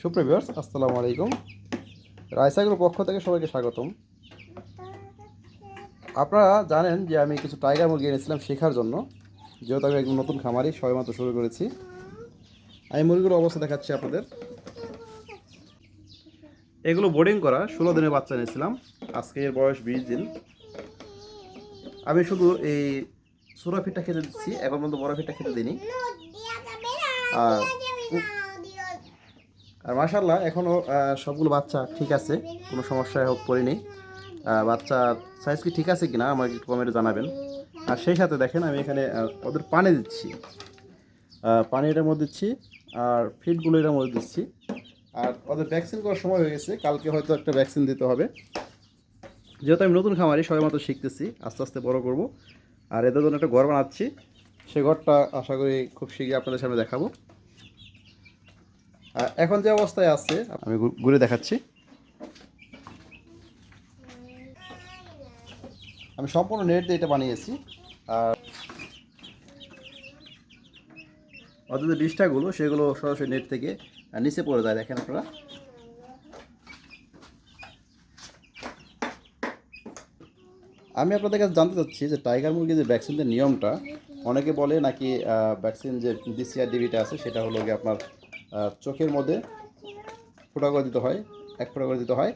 সুপ্রিয় ভিউয়ার্স, আসসালামু আলাইকুম। রাইসা গ্রুপ পক্ষ থেকে সবাইকে স্বাগতম। আপনারা জানেন যে আমি কিছু টাইগার মুরগি এনেছিলাম শেখার জন্য, যেহেতু আমি একদম নতুন খামারি সবেমাত্র শুরু করেছি। আমি মুরগিগুলোর অবস্থা দেখাচ্ছি আপনাদের। এগুলো বোর্ডিং করা 16 দিনের বাচ্চা এনেছিলাম। আজকে এর বয়স 20 দিন। আমি শুধু এই ছোটো ফিটটা খেতে দিচ্ছি, এখন পর্যন্ত বড় ফিটটা খেতে দিইনি। আর আর মাশাআল্লাহ এখনও সবগুলো বাচ্চা ঠিক আছে, কোনো সমস্যায় পড়েনি। বাচ্চার সাইজ কি ঠিক আছে কিনা আমাকে একটু কমেন্টে জানাবেন। আর সেই সাথে দেখেন আমি এখানে ওদের পানি দিচ্ছি, পানি এটার মধ্যে দিচ্ছি, আর ফিডগুলো এটার মধ্যে দিচ্ছি। আর ওদের ভ্যাকসিন করার সময় হয়ে গেছে, কালকে হয়তো একটা ভ্যাকসিন দিতে হবে। যেহেতু আমি নতুন খামারি সবাই মতো শিখতেছি, আস্তে আস্তে বড় করব। আর এদের জন্য একটা ঘর বানাচ্ছি, সেই ঘরটা আশা করি খুব শীঘ্রই আপনাদের সামনে দেখাবো। এখন যে অবস্থায় আছে আমি ঘুরে দেখাচ্ছি। আমি সম্পূর্ণ নেট দিয়ে এটা বানিয়েছি। আর ওদের যে বিষ্ঠাগুলো সেগুলো সরাসরি নেট থেকে নিচে পড়ে যায়, দেখেন আপনারা। আমি আপনাদের কাছে জানতে চাচ্ছি যে টাইগার মুরগির যে ভ্যাকসিনের নিয়মটা, অনেকে বলে নাকি ভ্যাকসিন যে ডিসিআর ডিবিটা আছে সেটা হলো গিয়ে আপনার চোখের মধ্যে ফোঁটা করে দিতে হয়, এক ফোঁটা করে দিতে হয়।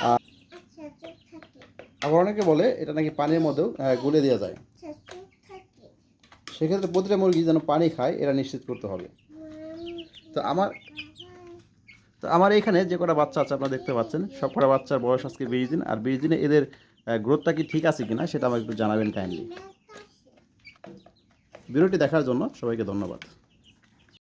আর আবার অনেকে বলে এটা নাকি পানির মধ্যেও গুলে দেওয়া যায়। সেক্ষেত্রে প্রতিটা মুরগি যেন পানি খায় এটা নিশ্চিত করতে হবে। তো আমার এখানে যে কটা বাচ্চা আছে আপনারা দেখতে পাচ্ছেন, সব কটা বাচ্চার বয়স আজকে 20 দিন। আর 20 দিনে এদের গ্রোথটা কি ঠিক আছে কিনা সেটা আমাকে একটু জানাবেন কাইন্ডলি। ভিডিওটি দেখার জন্য সবাইকে ধন্যবাদ।